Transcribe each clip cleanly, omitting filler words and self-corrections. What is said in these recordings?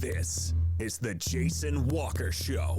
This is the Jason Walker Show.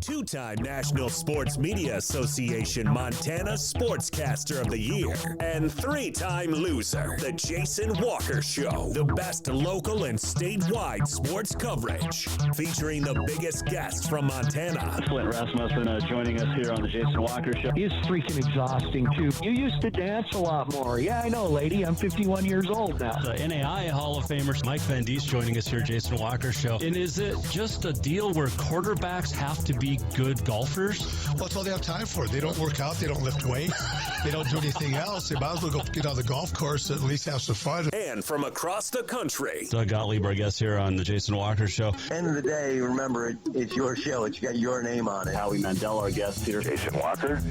Two-time National Sports Media Association Montana Sportscaster of the Year and three-time loser, the Jason Walker Show. The best local and statewide sports coverage, featuring the biggest guests from Montana. Flint Rasmussen joining us here on the Jason Walker Show. He's freaking exhausting, too. You used to dance a lot more. Yeah, I know, lady. I'm 51 years old now. The NAI Hall of Famer Mike Van Diest joining us here, Jason Walker Show. And is it just a deal where quarterbacks have to be good golfers? Well, that's all they have time for. They don't work out. They don't lift weights. They don't do anything else. They might as well go get on the golf course and at least have some fun. And from across the country, Doug Gottlieb, our guest here on the Jason Walker Show. End of the day, remember, it's your show. It's got your name on it. Howie Mandel, our guest here. Jason Walker,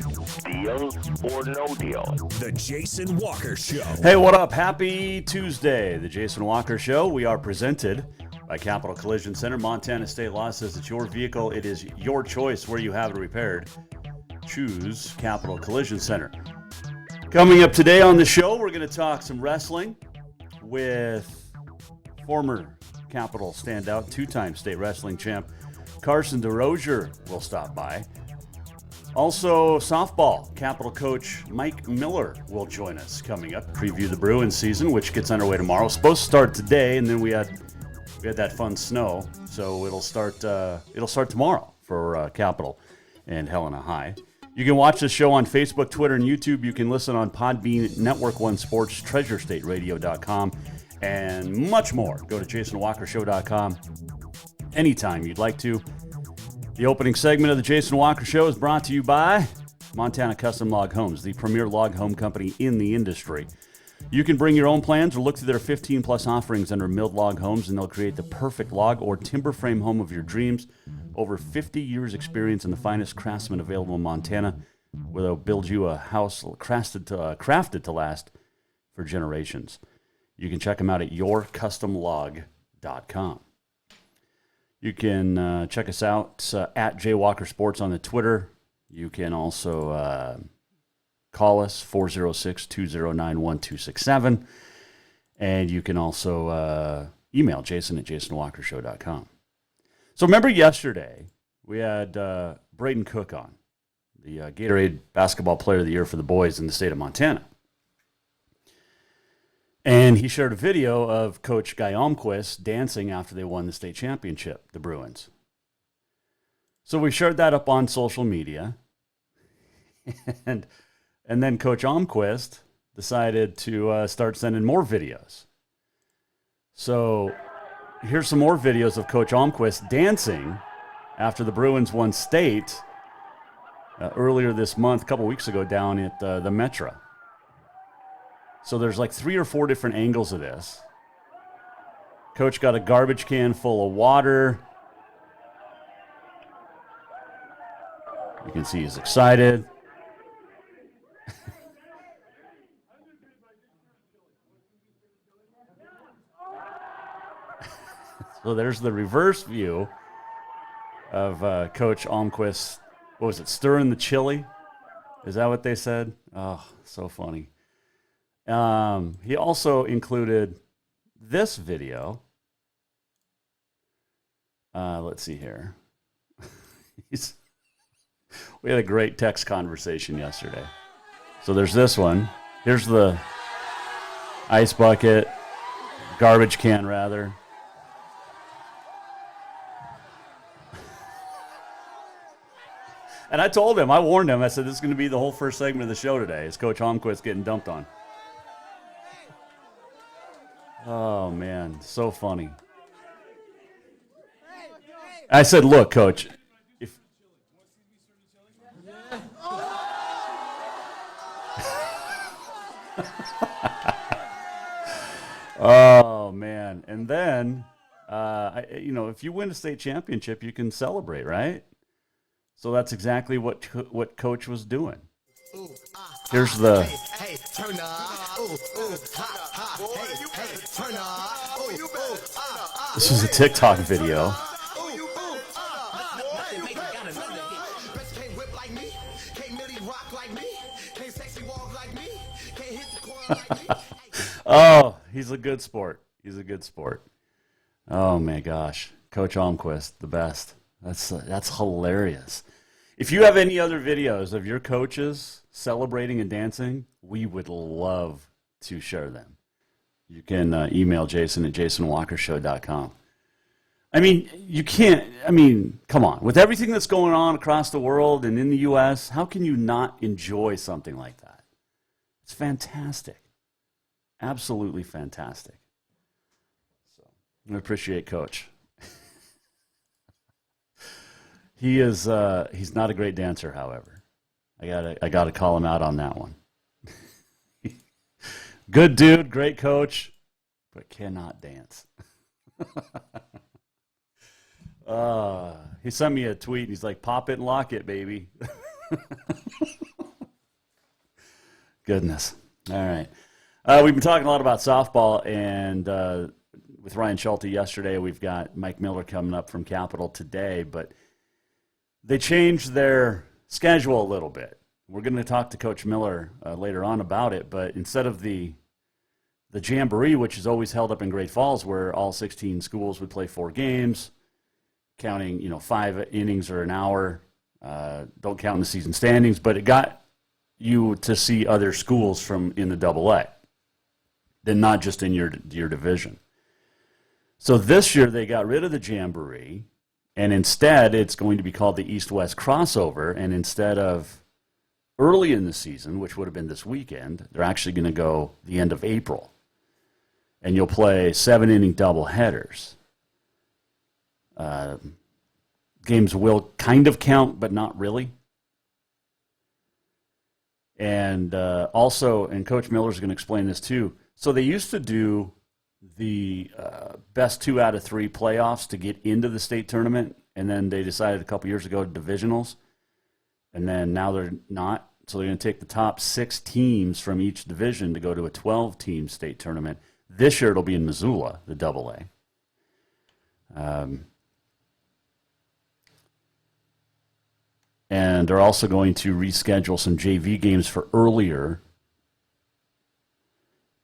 deal or no deal? the Jason Walker Show. Hey, what up? Happy Tuesday, the Jason Walker Show. We are presented by Capital Collision Center. Montana State Law says it's your vehicle. It is your choice where you have it repaired. Choose Capital Collision Center. Coming up today on the show, we're going to talk some wrestling with former Capital standout, two-time state wrestling champ Carson Derosier will stop by. Also, softball, Capital coach Mike Miller will join us coming up. Preview the Bruins season, which gets underway tomorrow. Supposed to start today, and then we had that fun snow, so it'll start tomorrow for Capital and Helena High. You can watch the show on Facebook, Twitter, and YouTube. You can listen on Podbean, Network One Sports, TreasureStateRadio.com, and much more. Go to JasonWalkerShow.com anytime you'd like to. The opening segment of the Jason Walker Show is brought to you by Montana Custom Log Homes, the premier log home company in the industry. You can bring your own plans or look through their 15-plus offerings under Milled Log Homes, and they'll create the perfect log or timber frame home of your dreams. Over 50 years experience and the finest craftsmen available in Montana, where they'll build you a house crafted to last for generations. You can check them out at yourcustomlog.com. You can check us out at JWalkerSports on the Twitter. You can also call us, 406-209-1267. And you can also email Jason at JasonWalkerShow.com. So remember yesterday, we had Braden Cook on, the Gatorade Basketball Player of the Year for the boys in the state of Montana. And he shared a video of Coach Guy Almquist dancing after they won the state championship, the Bruins. So we shared that up on social media. And then Coach Almquist decided to start sending more videos. So here's some more videos of Coach Almquist dancing after the Bruins won state earlier this month, a couple weeks ago, down at the Metro. So there's like 3 or 4 different angles of this. Coach got a garbage can full of water. You can see he's excited. So there's the reverse view of Coach Almquist. What was it, stirring the chili? Is that what they said? Oh, so funny. He also included this video. Let's see here. We had a great text conversation yesterday. So there's this one. Here's the ice bucket, garbage can rather. And I told him, I warned him, I said, this is going to be the whole first segment of the show today. Is Coach Almquist getting dumped on? Oh, man, so funny. I said, look, Coach, if... Oh, man. And then, if you win a state championship, you can celebrate, right? So that's exactly what Coach was doing. Here's the... This is a TikTok video. Oh, he's a good sport. He's a good sport. Oh my gosh, Coach Almquist, the best. That's hilarious. If you have any other videos of your coaches celebrating and dancing, we would love to share them. You can email Jason at jasonwalkershow.com. I mean, you can't, come on. With everything that's going on across the world and in the U.S., how can you not enjoy something like that? It's fantastic. Absolutely fantastic. So I appreciate Coach. He's not a great dancer, however. I gotta call him out on that one. Good dude, great coach, but cannot dance. He sent me a tweet, and he's like, pop it and lock it, baby. Goodness. All right. We've been talking a lot about softball, and with Ryan Schulte yesterday, we've got Mike Miller coming up from Capital today, but they changed their schedule a little bit. We're going to talk to Coach Miller later on about it, but instead of the Jamboree, which is always held up in Great Falls, where all 16 schools would play 4 games, counting 5 innings or an hour, don't count in the season standings, but it got you to see other schools from in the AA, then not just in your division. So this year they got rid of the Jamboree, and instead it's going to be called the East-West Crossover, and instead of early in the season, which would have been this weekend, they're actually going to go the end of April. And you'll play 7-inning doubleheaders. Games will kind of count, but not really. And also, and Coach Miller's going to explain this too, so they used to do the best 2 out of 3 playoffs to get into the state tournament, and then they decided a couple years ago divisionals, and then now they're not. So they're going to take the top 6 teams from each division to go to a 12-team state tournament. This year it'll be in Missoula, the AA. And they're also going to reschedule some JV games for earlier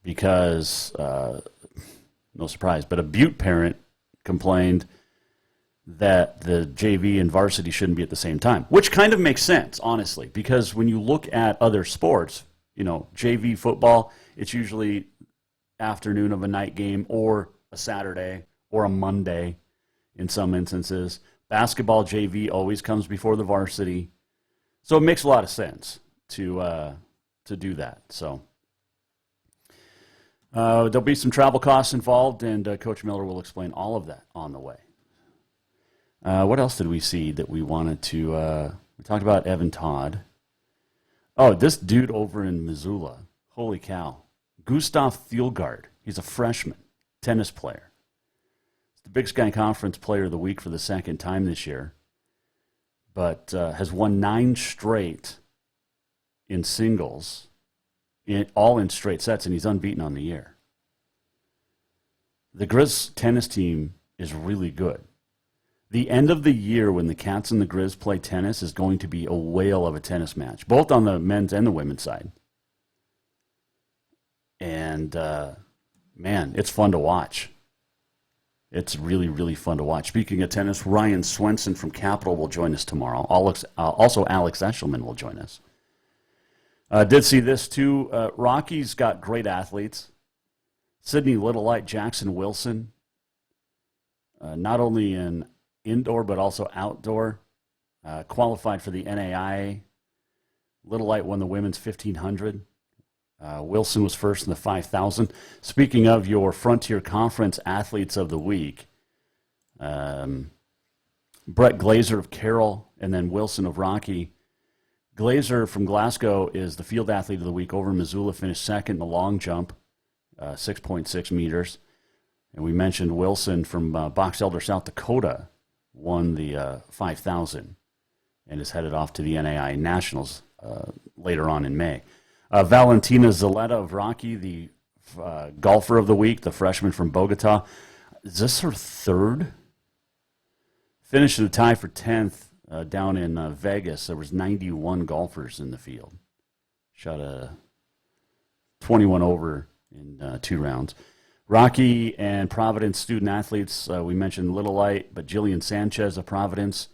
because, no surprise, but a Butte parent complained that the JV and varsity shouldn't be at the same time, which kind of makes sense, honestly, because when you look at other sports, JV football, it's usually afternoon of a night game or a Saturday or a Monday in some instances. Basketball JV always comes before the varsity. So it makes a lot of sense to do that. So there'll be some travel costs involved, and Coach Miller will explain all of that on the way. What else did we see that we wanted to we talked about Evan Todd. Oh, this dude over in Missoula. Holy cow. Gustav Thielgaard. He's a freshman tennis player. He's the Big Sky Conference Player of the Week for the second time this year, but has won 9 straight in singles, all in straight sets, and he's unbeaten on the year. The Grizz tennis team is really good. The end of the year when the Cats and the Grizz play tennis is going to be a whale of a tennis match, both on the men's and the women's side. And, man, it's fun to watch. It's really, really fun to watch. Speaking of tennis, Ryan Swenson from Capital will join us tomorrow. Also, Alex Eshelman will join us. Did see this, too. Rocky's got great athletes. Sydney Littlelight, Jackson Wilson, not only in indoor but also outdoor, qualified for the NAIA. Littlelight won the women's 1500. Wilson was first in the 5,000. Speaking of your Frontier Conference Athletes of the Week, Brett Glazer of Carroll and then Wilson of Rocky. Glazer from Glasgow is the Field Athlete of the Week over in Missoula, finished second in the long jump, 6.6 meters. And we mentioned Wilson from Box Elder, South Dakota, won the 5,000 and is headed off to the NAIA Nationals later on in May. Valentina Zaletta of Rocky, the golfer of the week, the freshman from Bogota. Is this her third? Finished in a tie for 10th down in Vegas. There was 91 golfers in the field. Shot a 21 over in 2 rounds. Rocky and Providence student athletes, we mentioned Little Light, but Jillian Sanchez of Providence,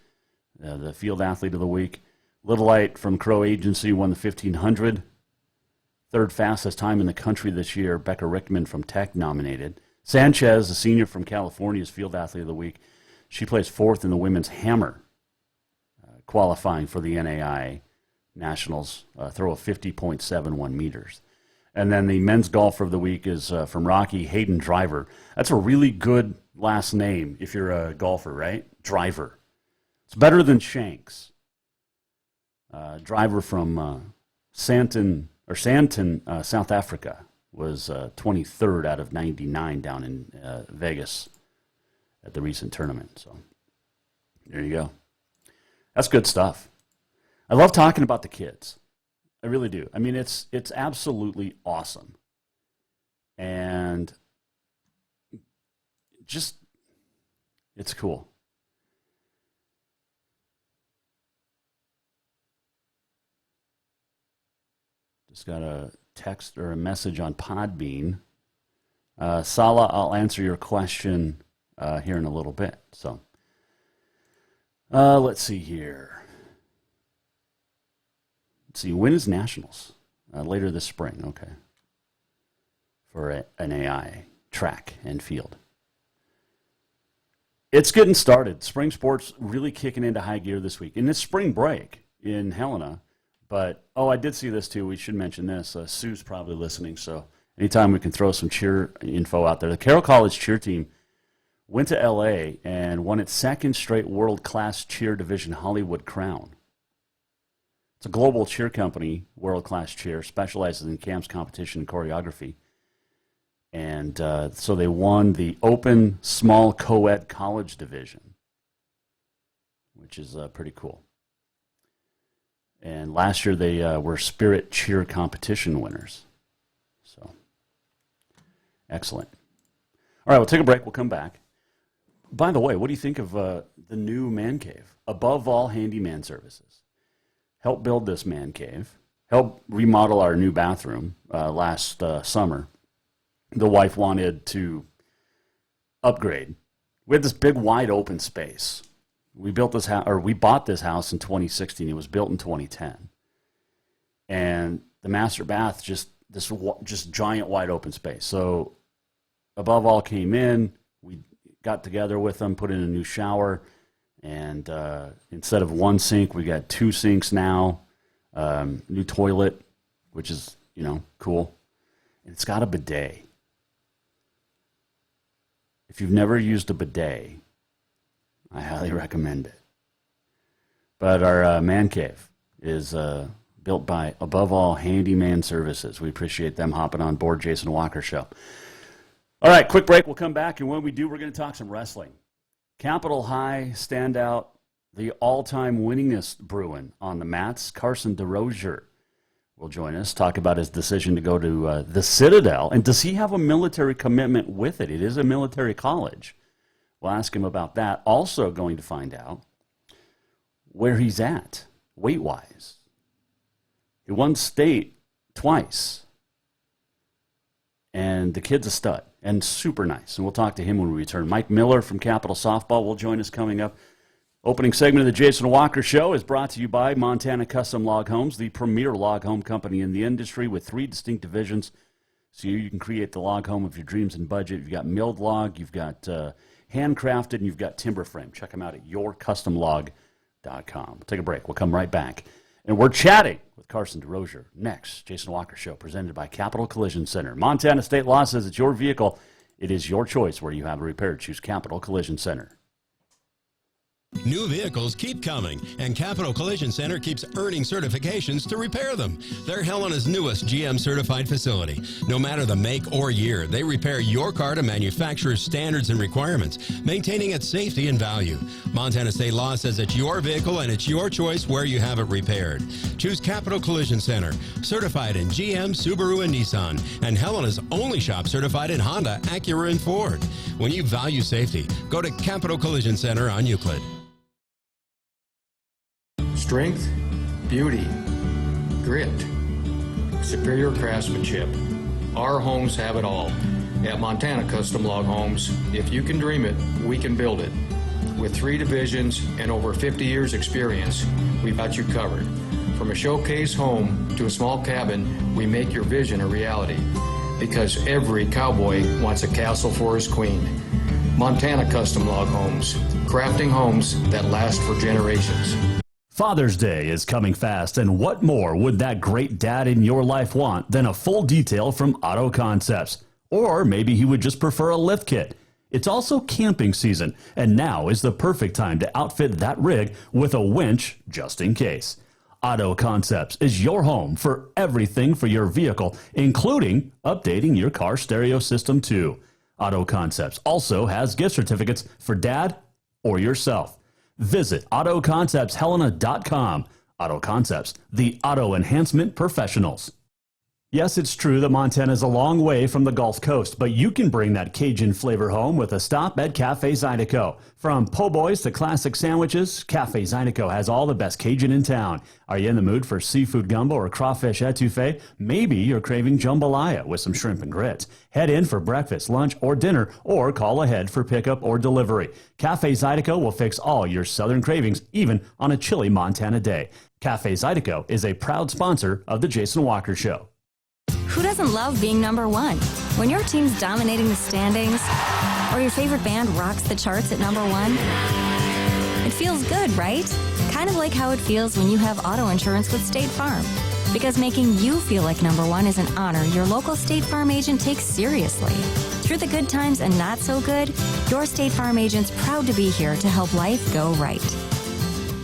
the field athlete of the week. Little Light from Crow Agency won the 1500. Third fastest time in the country this year. Becca Rickman from Tech nominated. Sanchez, a senior from California, is field athlete of the week. She placed fourth in the women's hammer, qualifying for the NAI Nationals, throw of 50.71 meters. And then the men's golfer of the week is from Rocky, Hayden Driver. That's a really good last name if you're a golfer, right? Driver. It's better than Shanks. Driver from Santon, South Africa, was 23rd out of 99 down in Vegas at the recent tournament. So there you go. That's good stuff. I love talking about the kids. I really do. I mean, it's absolutely awesome. And just, it's cool. Just got a text or a message on Podbean. Sala, I'll answer your question here in a little bit. So let's see here. Let's see, when is Nationals? Later this spring, okay. For an AI track and field. It's getting started. Spring sports really kicking into high gear this week. And it's spring break in Helena. But, I did see this too. We should mention this. Sue's probably listening, so anytime we can throw some cheer info out there. The Carroll College cheer team went to L.A. and won its second straight world-class cheer division Hollywood crown. It's a global cheer company, World Class Cheer, specializes in camps, competition, and choreography. And so they won the open, small, co-ed college division, which is pretty cool. And last year they were Spirit Cheer competition winners. So, excellent. All right, we'll take a break. We'll come back. By the way, what do you think of the new man cave? Above All Handyman Services. Helped build this man cave, helped remodel our new bathroom last summer. The wife wanted to upgrade. We had this big, wide open space. We built this house, or we bought this house in 2016. It was built in 2010, and the master bath just giant, wide open space. So, Above All came in. We got together with them, put in a new shower. And instead of one sink, we got two sinks now. New toilet, which is, cool. And it's got a bidet. If you've never used a bidet, I highly recommend it. But our man cave is built by Above All Handyman Services. We appreciate them hopping on board Jason Walker Show. All right, quick break. We'll come back, and when we do, we're going to talk some wrestling. Capital High standout, the all-time winningest Bruin on the mats, Carson DesRosier, will join us, talk about his decision to go to the Citadel. And does he have a military commitment with it? It is a military college. We'll ask him about that. Also going to find out where he's at, weight-wise. He won state twice. And the kid's a stud and super nice. And we'll talk to him when we return. Mike Miller from Capital Softball will join us coming up. Opening segment of the Jason Walker Show is brought to you by Montana Custom Log Homes, the premier log home company in the industry with 3 distinct divisions. So you can create the log home of your dreams and budget. You've got milled log, you've got handcrafted, and you've got timber frame. Check them out at yourcustomlog.com. We'll take a break. We'll come right back. And we're chatting with Carson DesRosier next. Jason Walker Show presented by Capital Collision Center. Montana State Law says it's your vehicle. It is your choice where you have it repaired. Choose Capital Collision Center. New vehicles keep coming, and Capital Collision Center keeps earning certifications to repair them. They're Helena's newest GM-certified facility. No matter the make or year, they repair your car to manufacturer's standards and requirements, maintaining its safety and value. Montana State Law says it's your vehicle, and it's your choice where you have it repaired. Choose Capital Collision Center, certified in GM, Subaru, and Nissan, and Helena's only shop certified in Honda, Acura, and Ford. When you value safety, go to Capital Collision Center on Euclid. Strength, beauty, grit, superior craftsmanship. Our homes have it all. At Montana Custom Log Homes, if you can dream it, we can build it. With 3 divisions and over 50 years experience, we've got you covered. From a showcase home to a small cabin, we make your vision a reality. Because every cowboy wants a castle for his queen. Montana Custom Log Homes, crafting homes that last for generations. Father's Day is coming fast, and what more would that great dad in your life want than a full detail from Auto Concepts? Or maybe he would just prefer a lift kit. It's also camping season, and now is the perfect time to outfit that rig with a winch just in case. Auto Concepts is your home for everything for your vehicle, including updating your car stereo system too. Auto Concepts also has gift certificates for dad or yourself. Visit AutoConceptsHelena.com. Auto Concepts, the auto enhancement professionals. Yes, it's true that Montana is a long way from the Gulf Coast, but you can bring that Cajun flavor home with a stop at Cafe Zydeco. From po' boys to classic sandwiches, Cafe Zydeco has all the best Cajun in town. Are you in the mood for seafood gumbo or crawfish etouffee? Maybe you're craving jambalaya with some shrimp and grits. Head in for breakfast, lunch, or dinner, or call ahead for pickup or delivery. Cafe Zydeco will fix all your southern cravings, even on a chilly Montana day. Cafe Zydeco is a proud sponsor of The Jason Walker Show. Who doesn't love being number one? When your team's dominating the standings, or your favorite band rocks the charts at number one, it feels good, right? Kind of like how it feels when you have auto insurance with State Farm. Because making you feel like number one is an honor your local State Farm agent takes seriously. Through the good times and not so good, your State Farm agent's proud to be here to help life go right.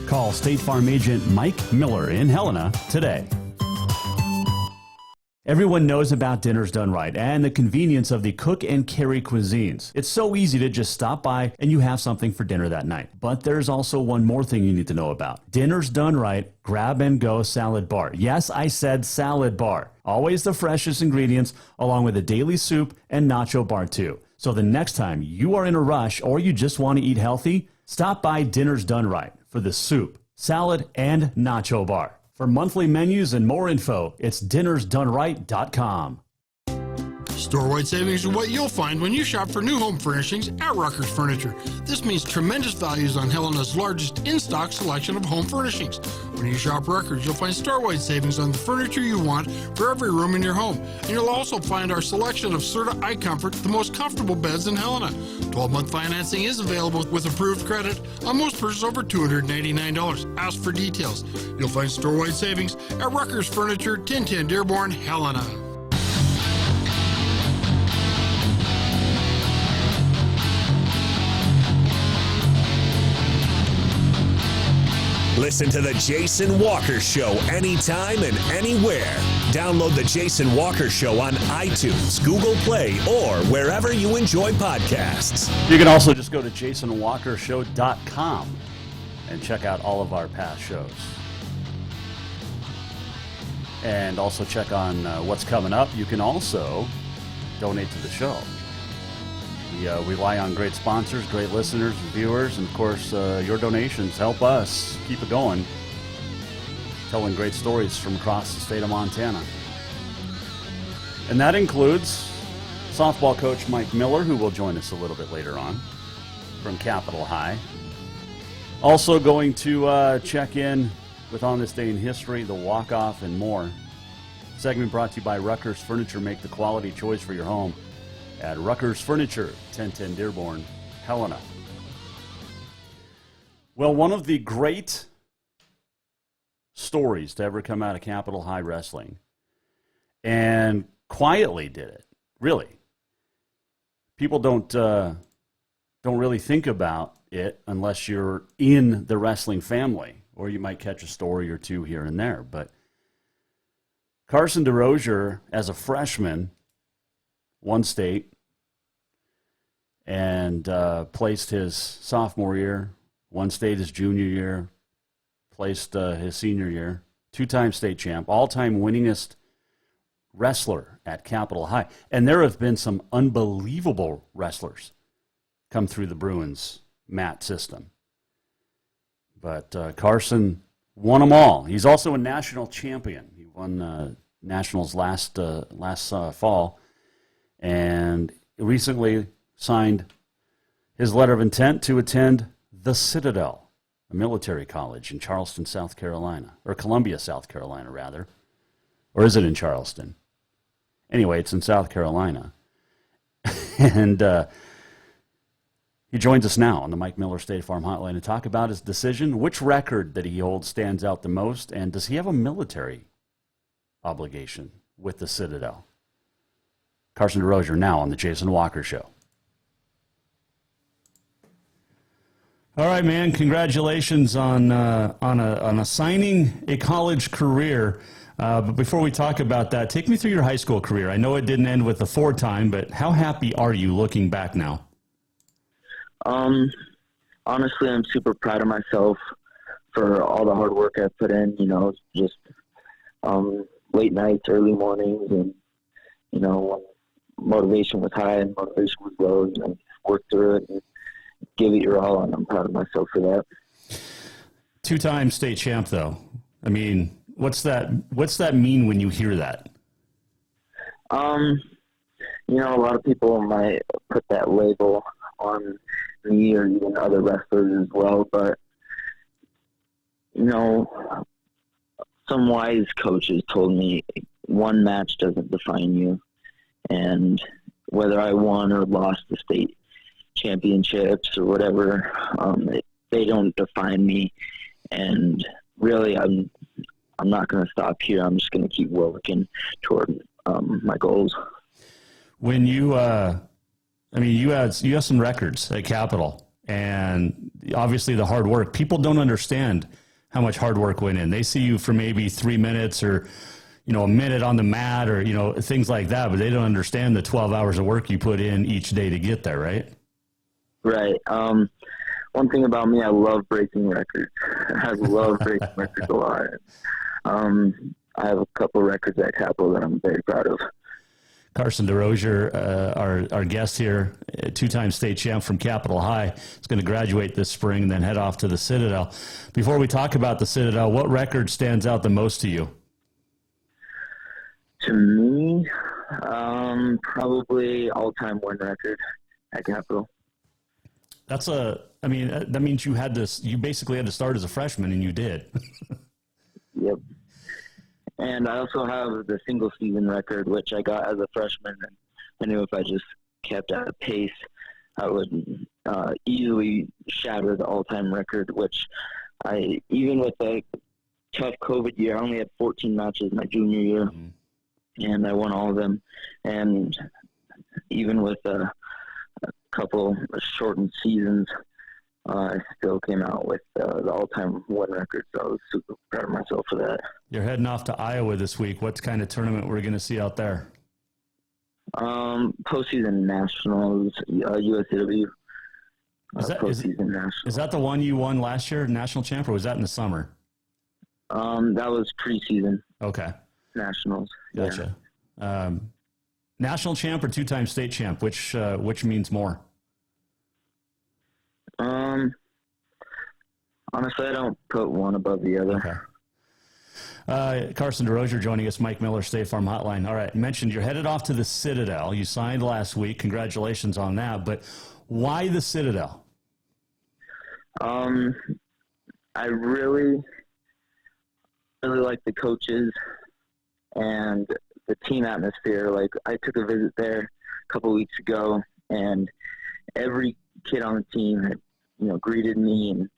Call State Farm agent Mike Miller in Helena today. Everyone knows about Dinners Done Right and the convenience of the cook and carry cuisines. It's so easy to just stop by and you have something for dinner that night. But there's also one more thing you need to know about. Dinners Done Right Grab and Go Salad Bar. Yes, I said salad bar. Always the freshest ingredients along with a daily soup and nacho bar too. So the next time you are in a rush or you just want to eat healthy, stop by Dinners Done Right for the soup, salad, and nacho bar. For monthly menus and more info, it's dinnersdoneright.com. Store-wide savings are what you'll find when you shop for new home furnishings at Rucker's Furniture. This means tremendous values on Helena's largest in-stock selection of home furnishings. When you shop Rucker's, you'll find store-wide savings on the furniture you want for every room in your home. And you'll also find our selection of Serta iComfort, the most comfortable beds in Helena. 12-month financing is available with approved credit on most purchases over $299. Ask for details. You'll find store-wide savings at Rucker's Furniture, 1010 Dearborn, Helena. Listen to The Jason Walker Show anytime and anywhere. Download The Jason Walker Show on iTunes, Google Play, or wherever you enjoy podcasts. You can also just go to jasonwalkershow.com and check out all of our past shows. And also check on what's coming up. You can also donate to the show. We rely on great sponsors, great listeners, viewers, and of course, your donations help us keep it going, telling great stories from across the state of Montana. And that includes softball coach Mike Miller, who will join us a little bit later on from Capitol High. Also going to check in with On This Day in History, the walk-off, and more. Segment brought to you by Rucker's Furniture. Make the quality choice for your home at Rucker's Furniture, 1010 Dearborn, Helena. Well, one of the great stories to ever come out of Capitol High Wrestling, and quietly did it, really. People don't really think about it unless you're in the wrestling family, or you might catch a story or two here and there. But Carson Derosier, as a freshman, won state and placed his sophomore year, won state his junior year, placed his senior year, two-time state champ, all-time winningest wrestler at Capitol High. And there have been some unbelievable wrestlers come through the Bruins mat system. But Carson won them all. He's also a national champion. He won nationals last fall. And recently signed his letter of intent to attend the Citadel, a military college in Charleston, South Carolina, or Columbia, South Carolina, rather. Or is it in Charleston? Anyway, it's in South Carolina. And he joins us now on the Mike Miller State Farm Hotline to talk about his decision, which record that he holds stands out the most, and does he have a military obligation with the Citadel? Carson Derosier now on the Jason Walker Show. All right, man. Congratulations on assigning a college career. But before we talk about that, take me through your high school career. I know it didn't end with the 4-time, but how happy are you looking back now? Honestly, I'm super proud of myself for all the hard work I put in. You know, just late nights, early mornings, and you know, when motivation was high and motivation was low, you know, work through it and give it your all, and I'm proud of myself for that. 2-time state champ, though. I mean, what's that mean when you hear that? You know, a lot of people might put that label on me or even other wrestlers as well, but you know, some wise coaches told me one match doesn't define you, and whether I won or lost the state championships or whatever, they don't define me. And really, I'm not going to stop here. I'm just going to keep working toward my goals. When you, you have some records at Capital, and obviously the hard work. People don't understand how much hard work went in. They see you for maybe 3 minutes or, you know, a minute on the mat or, you know, things like that, but they don't understand the 12 hours of work you put in each day to get there, right? Right. One thing about me, I love breaking records. I love breaking records a lot. I have a couple records at Capital that I'm very proud of. Carson Derosier, our guest here, 2-time state champ from Capital High, is going to graduate this spring and then head off to the Citadel. Before we talk about the Citadel, what record stands out the most to you? To me, probably all-time win record at Capital. That means you basically had to start as a freshman, and you did. Yep. And I also have the single season record, which I got as a freshman. And I knew if I just kept at a pace, I would easily shatter the all-time record, which even with a tough COVID year, I only had 14 matches my junior year, and I won all of them. And even with a couple shortened seasons, I still came out with the all-time win record, so I was super proud of myself for that. You're heading off to Iowa this week. What kind of tournament we're going to see out there? Postseason Nationals, USAW. Is that the one you won last year, national champ, or was that in the summer? That was preseason. Okay. Nationals. Gotcha. Yeah. National champ or 2-time state champ? Which means more? Honestly, I don't put one above the other. Okay. Carson Derosier joining us, Mike Miller, State Farm Hotline. All right, you mentioned you're headed off to the Citadel. You signed last week. Congratulations on that. But why the Citadel? I really like the coaches and the team atmosphere. Like, I took a visit there a couple weeks ago, and every kid on the team had, you know, greeted me and,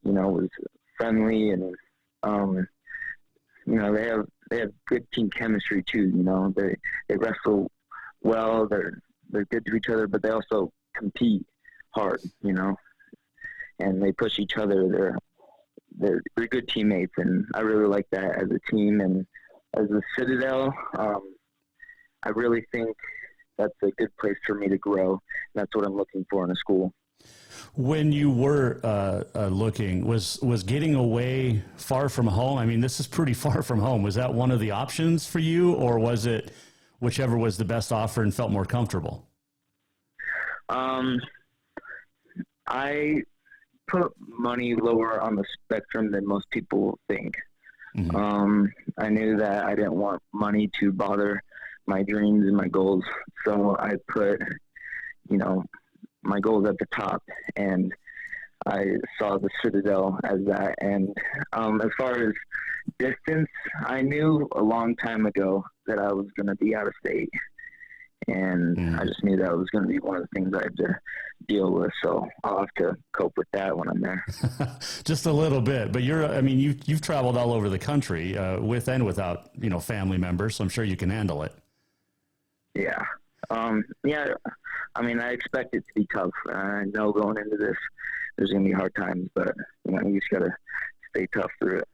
you know, was friendly, and you know, they have good team chemistry too. You know, they wrestle well. They're good to each other, but they also compete hard. You know, and they push each other. They're good teammates, and I really like that as a team. And as a Citadel, I really think that's a good place for me to grow. That's what I'm looking for in a school. When you were looking, was getting away far from home? I mean, this is pretty far from home. Was that one of the options for you, or was it whichever was the best offer and felt more comfortable? I put money lower on the spectrum than most people think. Mm-hmm. I knew that I didn't want money to bother my dreams and my goals, so I put my goal is at the top, and I saw the Citadel as that. And as far as distance, I knew a long time ago that I was going to be out of state. And I just knew that was going to be one of the things I had to deal with. So I'll have to cope with that when I'm there. Just a little bit, but you've traveled all over the country with and without, family members. So I'm sure you can handle it. Yeah. I expect it to be tough. I know going into this, there's going to be hard times, but you just got to stay tough through it.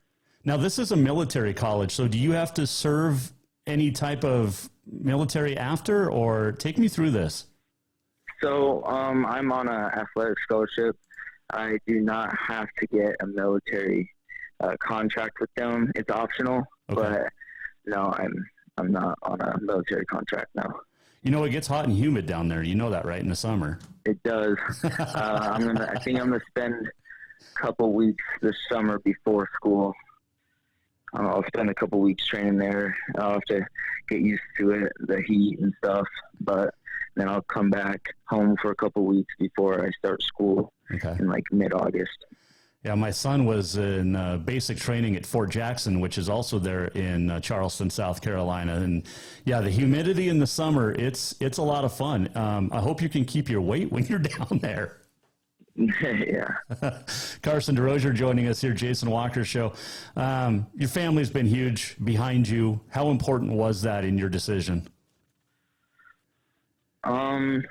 Now, this is a military college. So do you have to serve any type of military after, or take me through this? So I'm on an athletic scholarship. I do not have to get a military contract with them. It's optional, but no, I'm not on a military contract now. It gets hot and humid down there. You know that, right? In the summer. It does. I think I'm going to spend a couple weeks this summer before school. I'll spend a couple weeks training there. I'll have to get used to it, the heat and stuff. But then I'll come back home for a couple weeks before I start school in like mid-August. Yeah, my son was in basic training at Fort Jackson, which is also there in Charleston, South Carolina. And yeah, the humidity in the summer, it's a lot of fun. I hope you can keep your weight when you're down there. Yeah. Carson Derosier joining us here, Jason Walker Show. Your family's been huge behind you. How important was that in your decision? Honestly,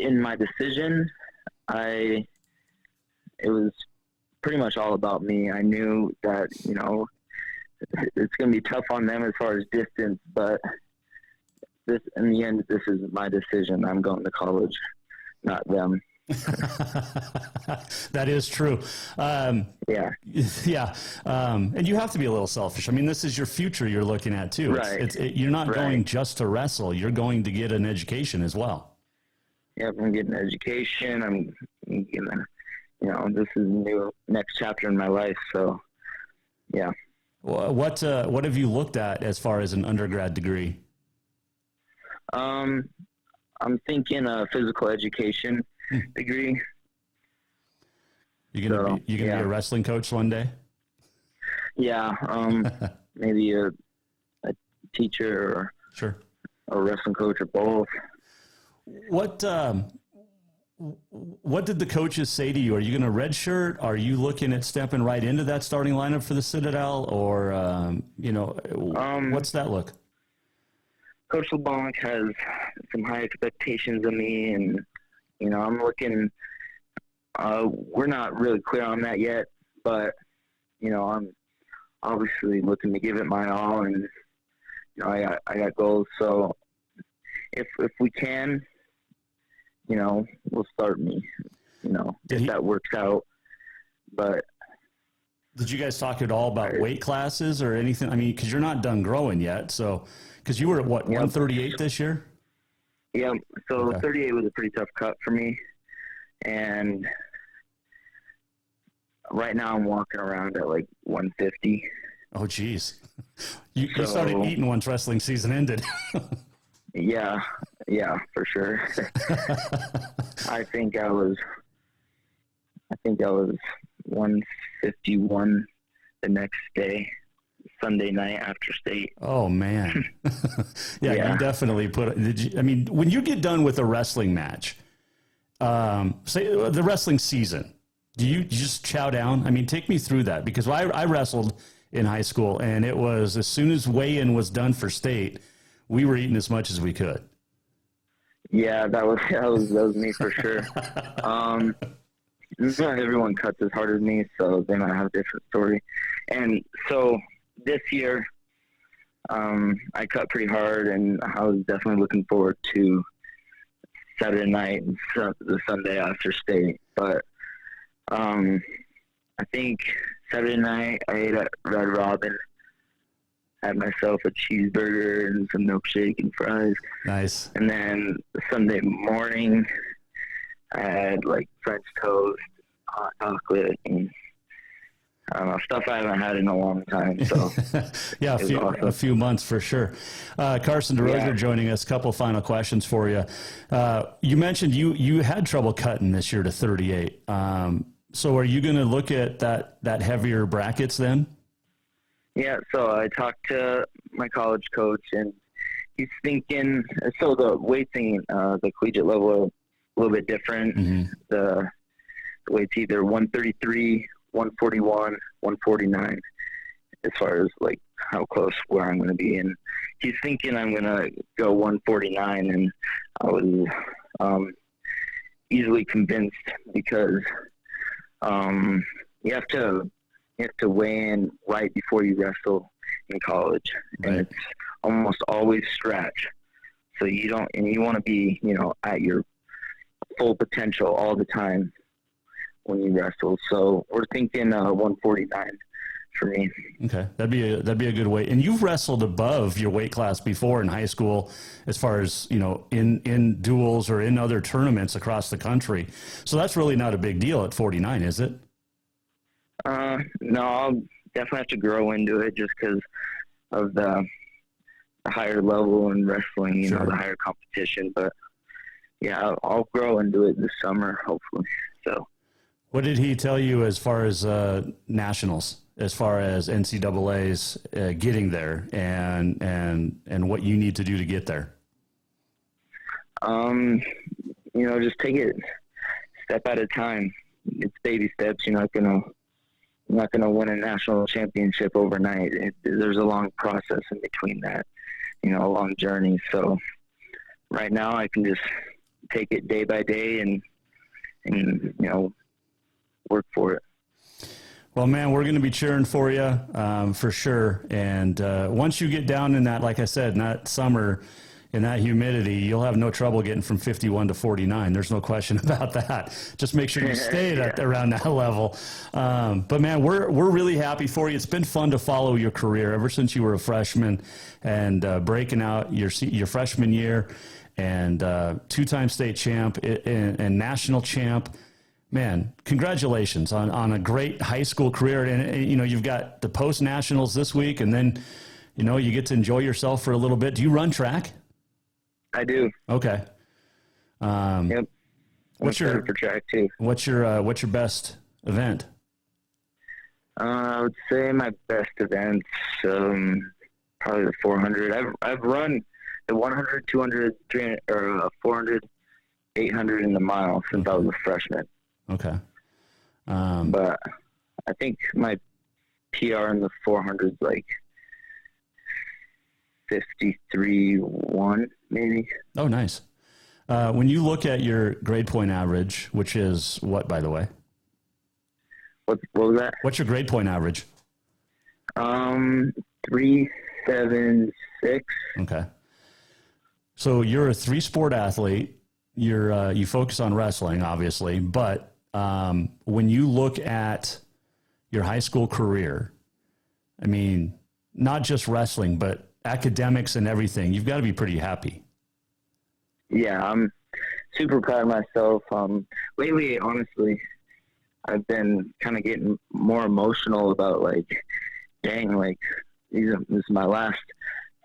in my decision, it was pretty much all about me. I knew that, it's going to be tough on them as far as distance, but in the end, this is my decision. I'm going to college, not them. That is true. Yeah. And you have to be a little selfish. I mean, this is your future you're looking at too. Right. You're not going just to wrestle. You're going to get an education as well. Yep. I'm getting an education. I'm getting this is a new next chapter in my life. So yeah. What have you looked at as far as an undergrad degree? I'm thinking a physical education degree. You gonna be a wrestling coach one day? Yeah, maybe a teacher or a wrestling coach or both. What did the coaches say to you? Are you going to redshirt? Are you looking at stepping right into that starting lineup for the Citadel, or what's that look? Coach LeBlanc has some high expectations of me, and I'm looking. We're not really clear on that yet, but I'm obviously looking to give it my all, and I got goals. So if we can, will start me. If that works out. But did you guys talk at all about weight classes or anything? I mean, because you're not done growing yet, so because you were at what 138 this year. Yeah, so 38 was a pretty tough cut for me, and right now I'm walking around at like 150. Oh, geez. You started eating once wrestling season ended. Yeah, for sure. I think I was 151 the next day, Sunday night after state. Oh man. Yeah, you definitely when you get done with a wrestling match, say the wrestling season, do you just chow down? I mean, take me through that, because I wrestled in high school, and it was as soon as weigh-in was done for state, we were eating as much as we could. Yeah, that was me for sure. Not everyone cuts as hard as me, so they might have a different story. And so this year, I cut pretty hard, and I was definitely looking forward to Saturday night and the Sunday after state. But I think Saturday night I ate at Red Robin, had myself a cheeseburger and some milkshake and fries. Nice. And then Sunday morning, I had like French toast, hot chocolate, and I don't know, stuff I haven't had in a long time. So yeah, a few months for sure. Carson Derosier joining us. Couple final questions for you. You mentioned you had trouble cutting this year to 38. So are you going to look at that heavier brackets then? Yeah, so I talked to my college coach, and he's thinking, so the weight thing, the collegiate level are a little bit different. Mm-hmm. The weight's either 133, 141, 149, as far as like how close where I'm going to be. And he's thinking I'm going to go 149, and I was easily convinced because you have to weigh in right before you wrestle in college, right. And it's almost always stretch. So you want to be, at your full potential all the time when you wrestle. So we're thinking 149 for me. Okay, that'd be a good weight. And you've wrestled above your weight class before in high school, as far as in duels or in other tournaments across the country. So that's really not a big deal at 49, is it? No, I'll definitely have to grow into it just because of the higher level in wrestling, Sure. The higher competition. But yeah, I'll grow into it this summer, hopefully. So, what did he tell you as far as nationals, as far as NCAA's getting there, and what you need to do to get there? Just take it step at a time. It's baby steps. You're not gonna win a national championship overnight. There's a long process in between that, a long journey. So right now I can just take it day by day and work for it. Well, man, we're going to be cheering for you for sure. And once you get down in that, like I said, in that summer, in that humidity, you'll have no trouble getting from 51 to 49. There's no question about that. Just make sure you stay around that level. But man, we're really happy for you. It's been fun to follow your career ever since you were a freshman and breaking out your freshman year, and two-time state champ and national champ. Man, congratulations on a great high school career. And you've got the post nationals this week, and then you get to enjoy yourself for a little bit. Do you run track? I do. Okay. Yep. What's your for track too? What's your best event? I would say my best events, probably the 400. I've run the 100, 200, 300, or 400, 800 in the mile since I was a freshman. Okay. But I think my PR in the 400 is like 53.1 maybe. Oh, nice. When you look at your grade point average, which is what, by the way? What was that? What's your grade point average? 3.76. Okay. So you're a 3-sport athlete. You focus on wrestling, obviously, but when you look at your high school career, I mean, not just wrestling, but academics and everything, you've got to be pretty happy. Yeah, I'm super proud of myself. Lately, honestly, I've been kind of getting more emotional about this is my last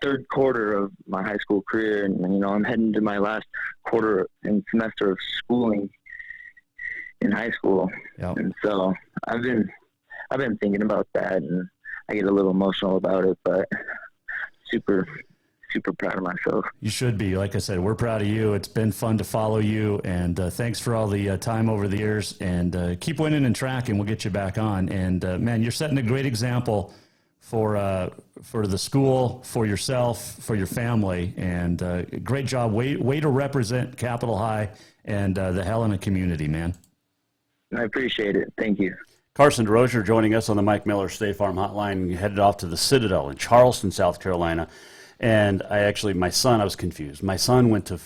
third quarter of my high school career, and I'm heading to my last quarter and semester of schooling in high school. Yep. And so I've been thinking about that, and I get a little emotional about it, but super proud of myself. You should be. Like I said, we're proud of you. It's been fun to follow you, and thanks for all the time over the years, and keep winning in track, and we'll get you back on. And man, you're setting a great example for the school, for yourself, for your family, and great job. Way to represent Capitol High and the Helena community, man. I appreciate it. Thank you. Carson DesRosier joining us on the Mike Miller State Farm Hotline. Headed off to the Citadel in Charleston, South Carolina. And I was confused. My son went to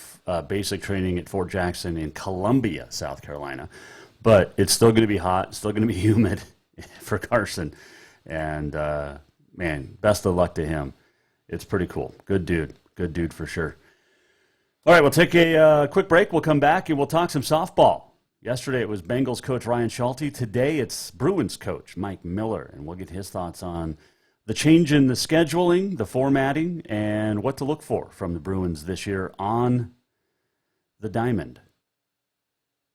basic training at Fort Jackson in Columbia, South Carolina. But it's still going to be hot, still going to be humid for Carson. And, man, best of luck to him. It's pretty cool. Good dude for sure. All right, we'll take a quick break. We'll come back and we'll talk some softball. Yesterday it was Bengals coach Ryan Schulte. Today it's Bruins coach Mike Miller, and we'll get his thoughts on the change in the scheduling, the formatting, and what to look for from the Bruins this year on the diamond.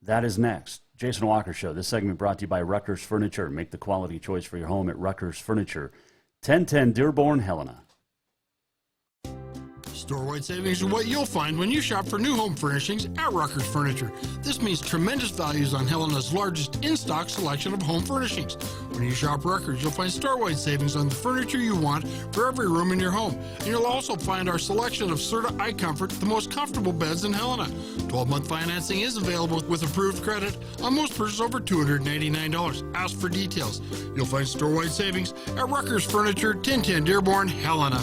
That is next. Jason Walker Show. This segment brought to you by Rucker's Furniture. Make the quality choice for your home at Rucker's Furniture. 1010 Dearborn, Helena. Store-wide savings are what you'll find when you shop for new home furnishings at Rucker's Furniture. This means tremendous values on Helena's largest in-stock selection of home furnishings. When you shop Rucker's, you'll find store-wide savings on the furniture you want for every room in your home. And you'll also find our selection of Serta iComfort, the most comfortable beds in Helena. 12-month financing is available with approved credit on most purchases over $299. Ask for details. You'll find store-wide savings at Rucker's Furniture, 1010 Dearborn, Helena.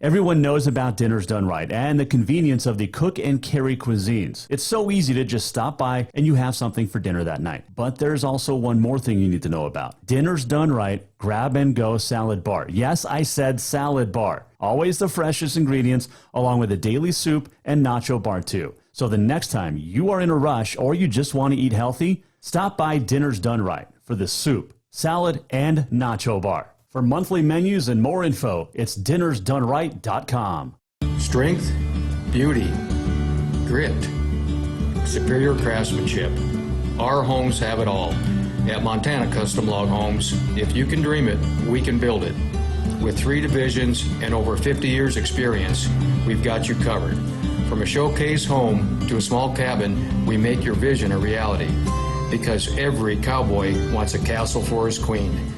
Everyone knows about Dinners Done Right and the convenience of the cook and carry cuisines. It's so easy to just stop by and you have something for dinner that night. But there's also one more thing you need to know about. Dinners Done Right Grab and Go Salad Bar. Yes, I said salad bar. Always the freshest ingredients along with a daily soup and nacho bar too. So the next time you are in a rush or you just want to eat healthy, stop by Dinners Done Right for the soup, salad, and nacho bar. For monthly menus and more info, it's dinnersdoneright.com. Strength, beauty, grit, superior craftsmanship. Our homes have it all. At Montana Custom Log Homes, if you can dream it, we can build it. With 3 divisions and over 50 years experience, we've got you covered. From a showcase home to a small cabin, we make your vision a reality. Because every cowboy wants a castle for his queen.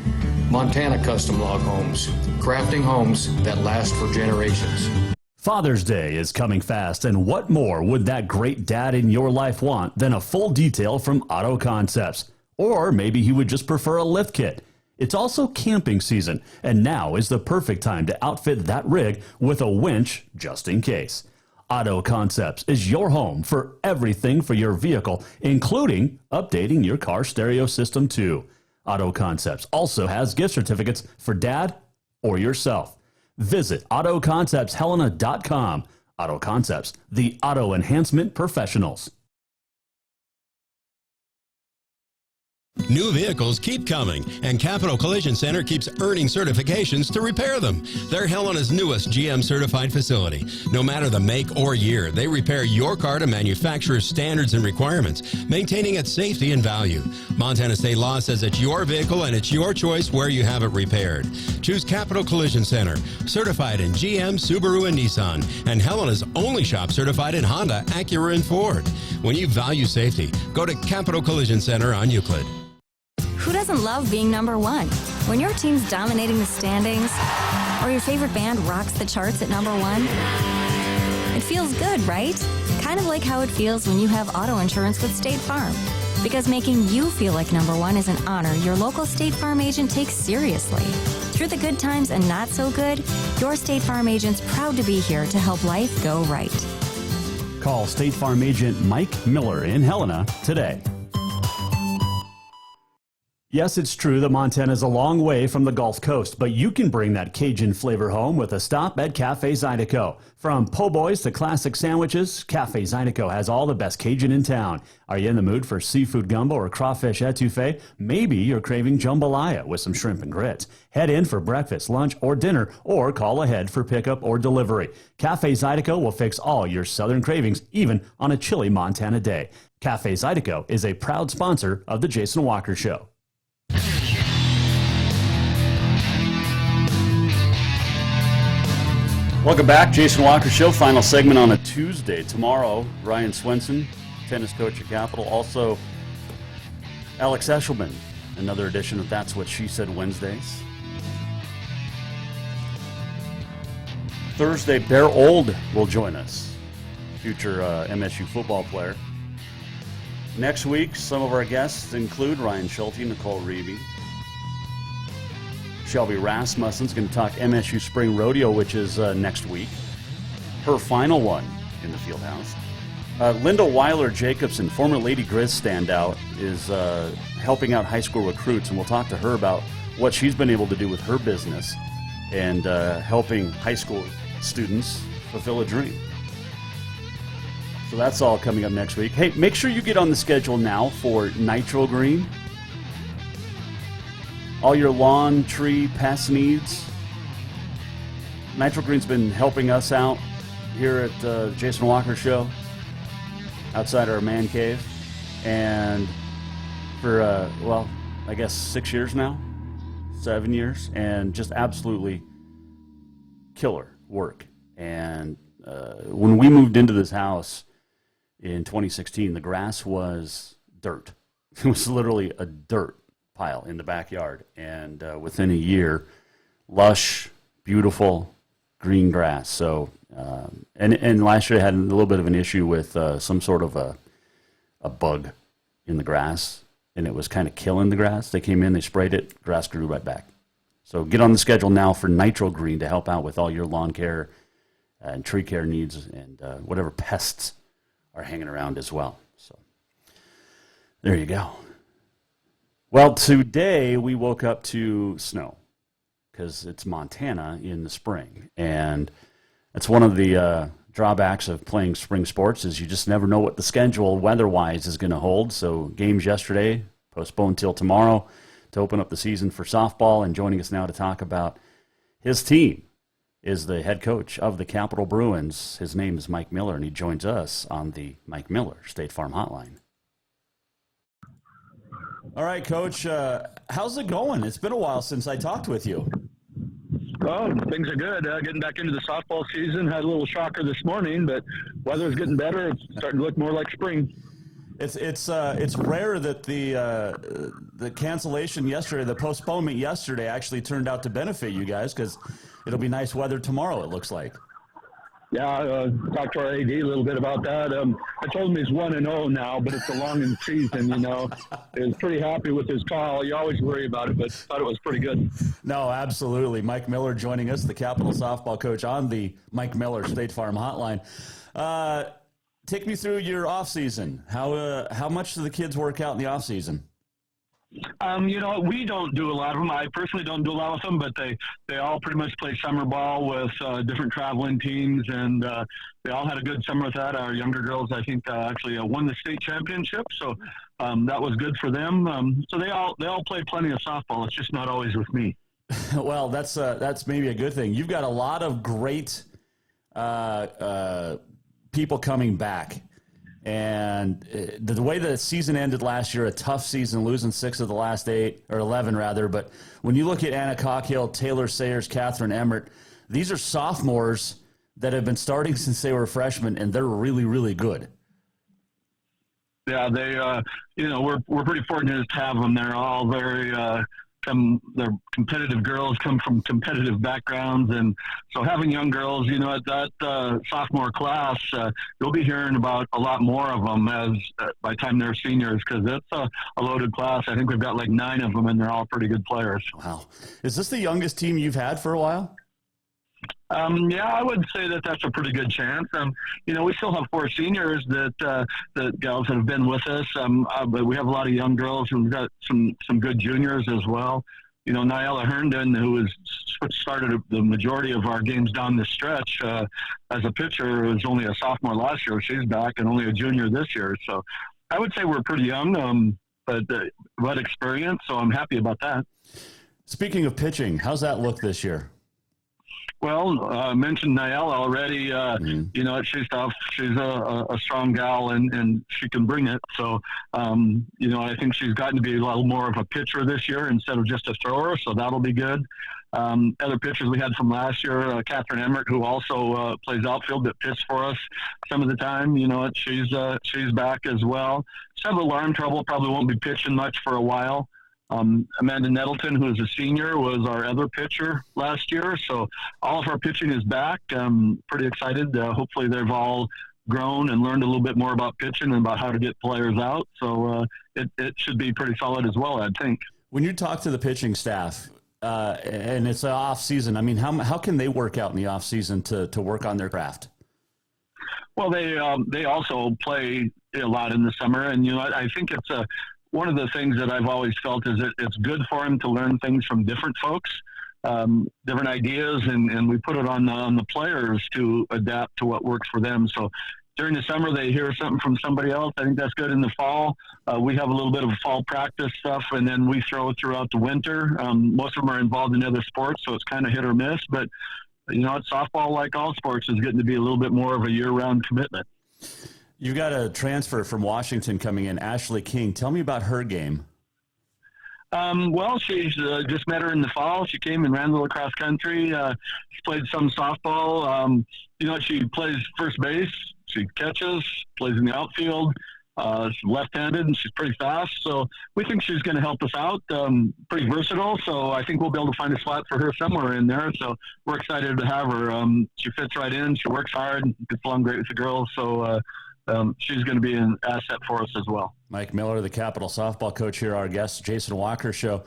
Montana Custom Log Homes, crafting homes that last for generations. Father's Day is coming fast, and what more would that great dad in your life want than a full detail from Auto Concepts? Or maybe he would just prefer a lift kit. It's also camping season, and now is the perfect time to outfit that rig with a winch just in case. Auto Concepts is your home for everything for your vehicle, including updating your car stereo system too. Auto Concepts also has gift certificates for dad or yourself. Visit AutoConceptsHelena.com. Auto Concepts, the auto enhancement professionals. New vehicles keep coming, and Capital Collision Center keeps earning certifications to repair them. They're Helena's newest GM-certified facility. No matter the make or year, they repair your car to manufacturer's standards and requirements, maintaining its safety and value. Montana state law says it's your vehicle and it's your choice where you have it repaired. Choose Capital Collision Center, certified in GM, Subaru, and Nissan, and Helena's only shop certified in Honda, Acura, and Ford. When you value safety, go to Capital Collision Center on Euclid. Who doesn't love being number one? When your team's dominating the standings, or your favorite band rocks the charts at number one, it feels good, right? Kind of like how it feels when you have auto insurance with State Farm. Because making you feel like number one is an honor your local State Farm agent takes seriously. Through the good times and not so good, your State Farm agent's proud to be here to help life go right. Call State Farm agent Mike Miller in Helena today. Yes, it's true that Montana is a long way from the Gulf Coast, but you can bring that Cajun flavor home with a stop at Cafe Zydeco. From po' boys to classic sandwiches, Cafe Zydeco has all the best Cajun in town. Are you in the mood for seafood gumbo or crawfish etouffee? Maybe you're craving jambalaya with some shrimp and grits. Head in for breakfast, lunch, or dinner, or call ahead for pickup or delivery. Cafe Zydeco will fix all your southern cravings, even on a chilly Montana day. Cafe Zydeco is a proud sponsor of The Jason Walker Show. Welcome back, Jason Walker Show, final segment on a Tuesday. Tomorrow, Ryan Swenson, tennis coach at Capital. Also, Alex Eshelman, another edition of That's What She Said Wednesdays. Thursday, Bear Old will join us, future MSU football player. Next week, some of our guests include Ryan Schulte, Nicole Reevy. Shelby Rasmussen's going to talk MSU Spring Rodeo, which is next week. Her final one in the field house. Linda Weiler-Jacobson, former Lady Grizz standout, is helping out high school recruits, and we'll talk to her about what she's been able to do with her business and helping high school students fulfill a dream. So that's all coming up next week. Hey, make sure you get on the schedule now for Nitro Green. All your lawn, tree, pest needs. Nitro Green's been helping us out here at the Jason Walker Show, outside our man cave. And for, I guess 6 years now, 7 years, and just absolutely killer work. And when we moved into this house in 2016, the grass was dirt. It was literally a dirt pile in the backyard. And within a year, lush, beautiful, green grass. So, and last year I had a little bit of an issue with some sort of a bug in the grass, and it was kind of killing the grass. They came in, they sprayed it, grass grew right back. So get on the schedule now for Nitro Green to help out with all your lawn care and tree care needs and whatever pests are hanging around as well. So there you go. Well, today we woke up to snow because it's Montana in the spring. And that's one of the drawbacks of playing spring sports is you just never know what the schedule weather-wise is going to hold. So games yesterday postponed till tomorrow to open up the season for softball. And joining us now to talk about his team is the head coach of the Capital Bruins. His name is Mike Miller, and he joins us on the Mike Miller State Farm Hotline. All right, Coach, how's it going? It's been a while since I talked with you. Oh, things are good. Getting back into the softball season. Had a little shocker this morning, but weather's getting better. It's starting to look more like spring. It's rare that the cancellation yesterday, the postponement yesterday, actually turned out to benefit you guys because it'll be nice weather tomorrow, it looks like. Yeah, talked to our AD a little bit about that. I told him he's 1-0 now, but it's a long season, you know. He was pretty happy with his call. You always worry about it, but thought it was pretty good. No, absolutely. Mike Miller joining us, the Capital softball coach on the Mike Miller State Farm Hotline. Take me through your off season. How much do the kids work out in the off season? You know, we don't do a lot of them. I personally don't do a lot of them, but they all pretty much play summer ball with different traveling teams, and they all had a good summer with that. Our younger girls, I think, actually won the state championship, so that was good for them. So they all play plenty of softball. It's just not always with me. Well, that's maybe a good thing. You've got a lot of great people coming back. And the way the season ended last year, a tough season, losing 6 of the last 8, or 11 rather. But when you look at Anna Cockhill, Taylor Sayers, Catherine Emmert, these are sophomores that have been starting since they were freshmen, and they're really, really good. Yeah, they, we're pretty fortunate to have them. They're all very, they're competitive girls, come from competitive backgrounds, and so having young girls, you know, at that sophomore class, you'll be hearing about a lot more of them as by the time they're seniors, because it's a loaded class. I think we've got like 9 of them, and they're all pretty good players. Wow. Is this the youngest team you've had for a while? Yeah, I would say that's a pretty good chance. You know, we still have 4 seniors that gals that have been with us, but we have a lot of young girls, and we've got some good juniors as well. You know, Nyella Herndon, who has started the majority of our games down the stretch as a pitcher, was only a sophomore last year. She's back, and only a junior this year. So I would say we're pretty young, but experience, so I'm happy about that. Speaking of pitching, how's that look this year? Well, I mentioned Nyella already. You know, she's tough. She's a strong gal, and she can bring it. So, you know, I think she's gotten to be a little more of a pitcher this year instead of just a thrower, so that'll be good. Other pitchers we had from last year, Catherine Emmert, who also plays outfield, that pitched for us some of the time. You know, she's back as well. She's had a little arm trouble, probably won't be pitching much for a while. Amanda Nettleton, who is a senior, was our other pitcher last year. So all of our pitching is back. I'm pretty excited. Hopefully they've all grown and learned a little bit more about pitching and about how to get players out. So it should be pretty solid as well, I think. When you talk to the pitching staff, and it's an off season, I mean, how can they work out in the off season to work on their craft? Well, they also play a lot in the summer, and you know, I think it's one of the things that I've always felt is that it's good for them to learn things from different folks, different ideas, and we put it on the players to adapt to what works for them. So during the summer they hear something from somebody else. I think that's good. In the fall, we have a little bit of fall practice stuff, and then we throw throughout the winter. Most of them are involved in other sports, so it's kind of hit or miss. But, it's softball, like all sports, is getting to be a little bit more of a year-round commitment. You've got a transfer from Washington coming in, Ashley King. Tell me about her game. Well, she's just met her in the fall. She came and ran a little cross country. She played some softball. She plays first base. She catches, plays in the outfield. She's left-handed, and she's pretty fast. So we think she's going to help us out. Pretty versatile. So I think we'll be able to find a spot for her somewhere in there. So we're excited to have her. She fits right in. She works hard, gets along great with the girls. So she's going to be an asset for us as well. Mike Miller, the Capital softball coach here, our guest, Jason Walker Show.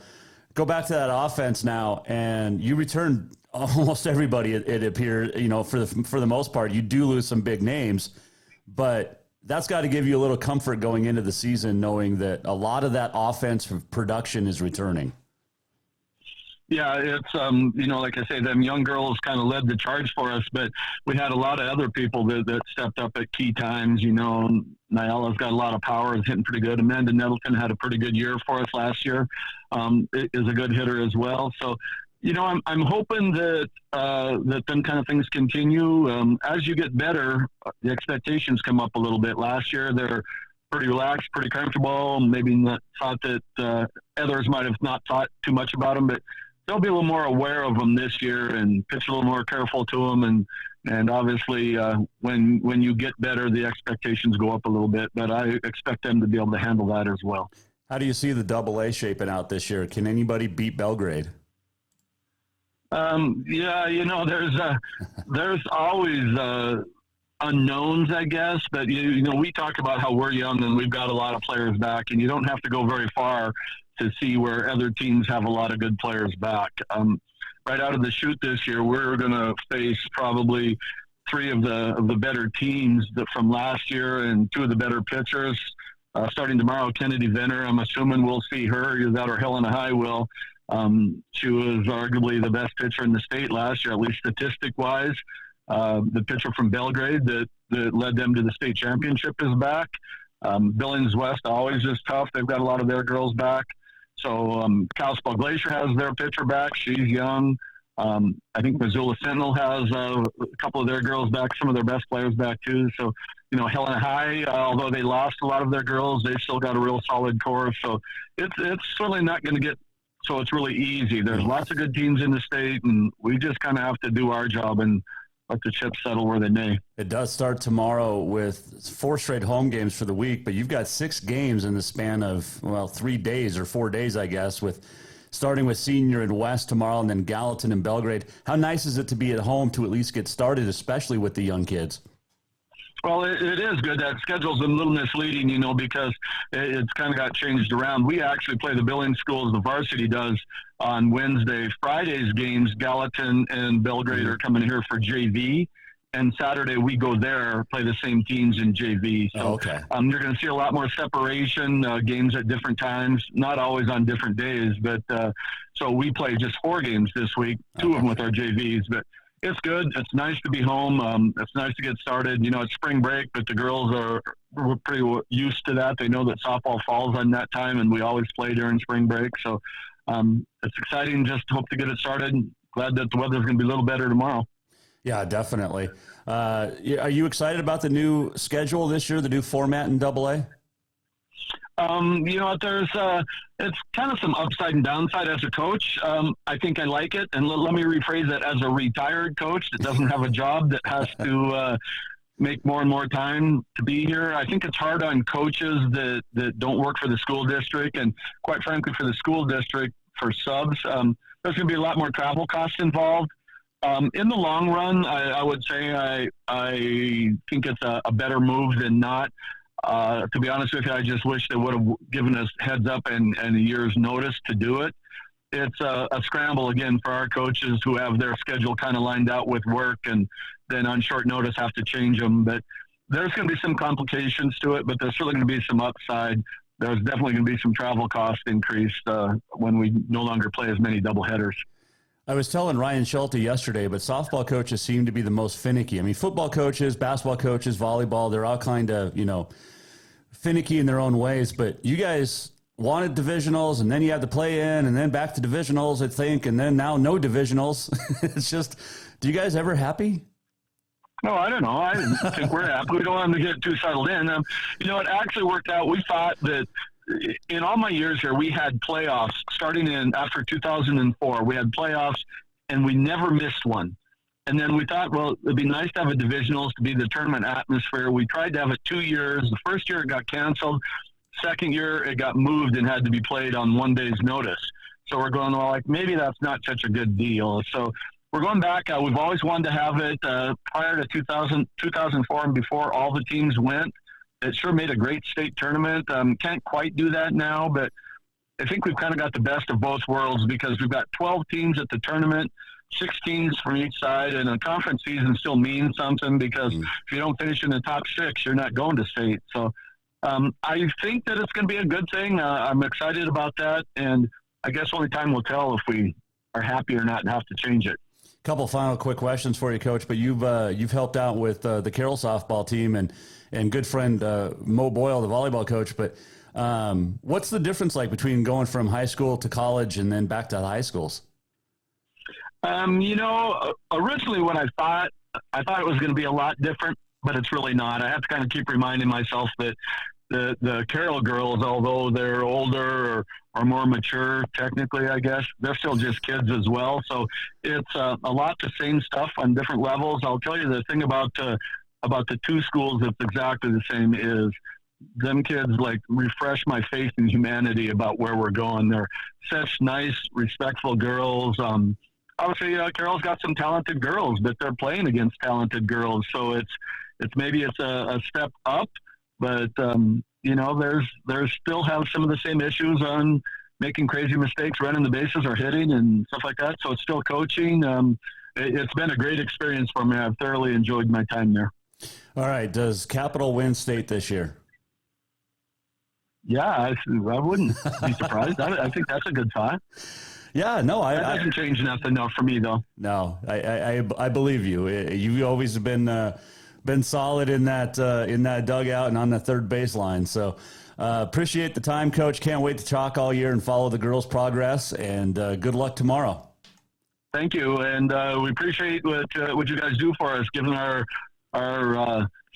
Go back to that offense now, and you returned almost everybody. It appeared, for the most part. You do lose some big names, but that's got to give you a little comfort going into the season, knowing that a lot of that offense production is returning. Yeah, it's, like I say, them young girls kind of led the charge for us, but we had a lot of other people that stepped up at key times. Nyella's got a lot of power, is hitting pretty good. Amanda Nettleton had a pretty good year for us last year, is a good hitter as well. So, I'm hoping that them kind of things continue. As you get better, the expectations come up a little bit. Last year, they're pretty relaxed, pretty comfortable, maybe not thought that others might have not thought too much about them, but they'll be a little more aware of them this year and pitch a little more careful to them. And obviously, when you get better, the expectations go up a little bit. But I expect them to be able to handle that as well. How do you see the AA shaping out this year? Can anybody beat Belgrade? There's always unknowns, I guess. But we talk about how we're young and we've got a lot of players back, and you don't have to go very far to see where other teams have a lot of good players back. Right out of the chute this year, we're going to face probably three of the better teams from last year and two of the better pitchers. Starting tomorrow, Kennedy Venner, I'm assuming we'll see her. Either that or Helena High will. She was arguably the best pitcher in the state last year, at least statistic-wise. The pitcher from Belgrade that led them to the state championship is back. Billings West always is tough. They've got a lot of their girls back. So Kalispell Glacier has their pitcher back. She's young. I think Missoula Sentinel has a couple of their girls back, some of their best players back too. So, Helena High, although they lost a lot of their girls, they've still got a real solid core. So it's certainly not going to get so it's really easy. There's lots of good teams in the state, and we just kind of have to do our job and let the chips settle where they may. It does start tomorrow with 4 straight home games for the week, but you've got 6 games in the span of, 3 days or 4 days, I guess, with starting with Senior and West tomorrow and then Gallatin and Belgrade. How nice is it to be at home to at least get started, especially with the young kids? Well, it is good. That schedule's a little misleading, because it's kind of got changed around. We actually play the Billings schools, the varsity does, on Wednesday. Friday's games, Gallatin and Belgrade are coming here for JV. And Saturday we go there, play the same teams in JV. So you're going to see a lot more separation, games at different times, not always on different days. But so we play just 4 games this week, 2 of them with our JVs. But it's good. It's nice to be home. It's nice to get started. It's spring break, but the girls we're pretty used to that. They know that softball falls on that time, and we always play during spring break. So it's exciting. Just hope to get it started. Glad that the weather's going to be a little better tomorrow. Yeah, definitely. Are you excited about the new schedule this year, the new format in AA? There's it's kind of some upside and downside as a coach. I think I like it, and let me rephrase that. As a retired coach that doesn't have a job that has to make more and more time to be here, I think it's hard on coaches that don't work for the school district, and quite frankly, for the school district, for subs, there's going to be a lot more travel costs involved. In the long run, I would say I think it's a better move than not. To be honest with you, I just wish they would have given us heads up and a year's notice to do it. It's a scramble, again, for our coaches who have their schedule kind of lined out with work and then on short notice have to change them. But there's going to be some complications to it, but there's certainly going to be some upside. There's definitely going to be some travel cost increase when we no longer play as many doubleheaders. I was telling Ryan Schulte yesterday, but softball coaches seem to be the most finicky. I mean, football coaches, basketball coaches, volleyball, they're all kind of, finicky in their own ways. But you guys wanted divisionals, and then you had to play in, and then back to divisionals, I think, and then now no divisionals. It's just, do you guys ever happy? No, I don't know. I think we're happy. We don't want them to get too settled in. It actually worked out. We thought that in all my years here, we had playoffs starting after 2004. We had playoffs, and we never missed one. And then we thought, well, it'd be nice to have a divisionals to be the tournament atmosphere. We tried to have it 2 years. The first year it got canceled. Second year it got moved and had to be played on 1 day's notice. So we're going, well, maybe that's not such a good deal. So we're going back. We've always wanted to have it prior to 2004 and before all the teams went. It sure made a great state tournament. Can't quite do that now, but I think we've kind of got the best of both worlds because we've got 12 teams at the tournament, 6 teams from each side, and a conference season still means something because if you don't finish in the top 6, you're not going to state. So I think that it's going to be a good thing. I'm excited about that, and I guess only time will tell if we are happy or not and have to change it. Couple final quick questions for you, Coach. But you've helped out with the Carroll softball team and good friend Mo Boyle, the volleyball coach. But what's the difference like between going from high school to college and then back to the high schools? Originally when I thought it was going to be a lot different, but it's really not. I have to kind of keep reminding myself that the Carroll girls, although they're older or more mature, technically, I guess, they're still just kids as well. So it's a lot the same stuff on different levels. I'll tell you the thing about the 2 schools that's exactly the same is them kids refresh my faith in humanity about where we're going. They're such nice, respectful girls. Obviously, Carroll's got some talented girls, but they're playing against talented girls. So it's maybe it's a step up, but there's still have some of the same issues on making crazy mistakes, running the bases or hitting and stuff like that. So it's still coaching. It's been a great experience for me. I've thoroughly enjoyed my time there. All right. Does Capital win state this year? Yeah, I wouldn't be surprised. I think that's a good thought. Yeah, no, that doesn't change nothing for me though. No, I believe you. You've always been solid in that dugout and on the third baseline. So appreciate the time, Coach. Can't wait to talk all year and follow the girls' progress. And good luck tomorrow. Thank you, and we appreciate what you guys do for us, giving our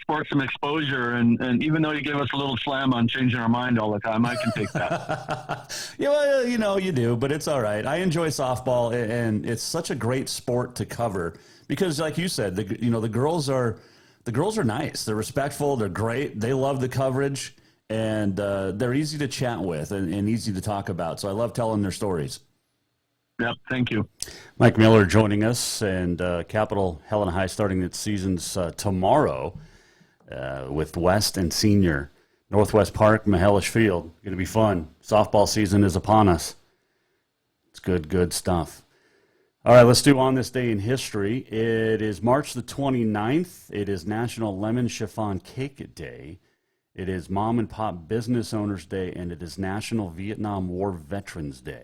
sports some exposure. And even though you gave us a little slam on changing our mind all the time, I can take that. Yeah, well, you do, but it's all right. I enjoy softball, and it's such a great sport to cover because, like you said, the girls are nice. They're respectful. They're great. They love the coverage, and they're easy to chat with and easy to talk about. So I love telling their stories. Yep, thank you. Mike Miller joining us, and Capital Helena High starting its seasons tomorrow with West and Senior. Northwest Park, Mahelish Field. Going to be fun. Softball season is upon us. It's good stuff. All right, let's do On This Day in History. It is March the 29th. It is National Lemon Chiffon Cake Day. It is Mom and Pop Business Owners Day, and it is National Vietnam War Veterans Day.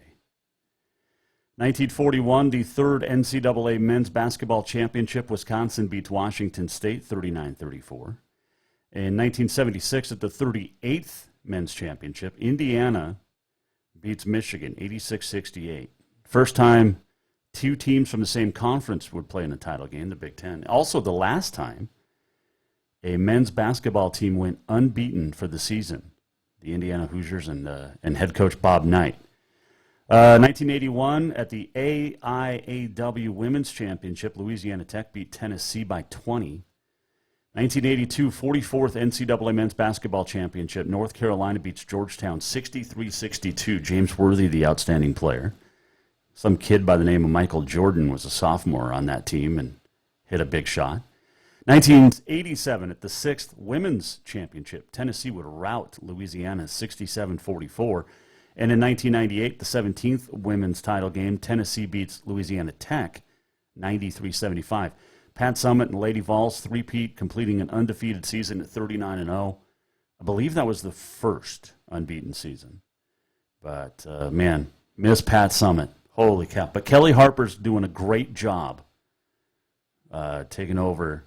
1941, the third NCAA Men's Basketball Championship. Wisconsin beats Washington State 39-34. In 1976, at the 38th Men's Championship, Indiana beats Michigan 86-68. First time 2 teams from the same conference would play in a title game, the Big Ten. Also the last time a men's basketball team went unbeaten for the season, the Indiana Hoosiers and head coach Bob Knight. 1981, at the AIAW Women's Championship, Louisiana Tech beat Tennessee by 20. 1982, 44th NCAA Men's Basketball Championship, North Carolina beats Georgetown 63-62. James Worthy, the outstanding player. Some kid by the name of Michael Jordan was a sophomore on that team and hit a big shot. 1987, at the 6th Women's Championship, Tennessee would rout Louisiana 67-44. And in 1998, the 17th women's title game, Tennessee beats Louisiana Tech 93-75. Pat Summitt and Lady Vols three-peat, completing an undefeated season at 39-0. I believe that was the first unbeaten season. But, man, miss Pat Summitt. Holy cow. But Kelly Harper's doing a great job taking over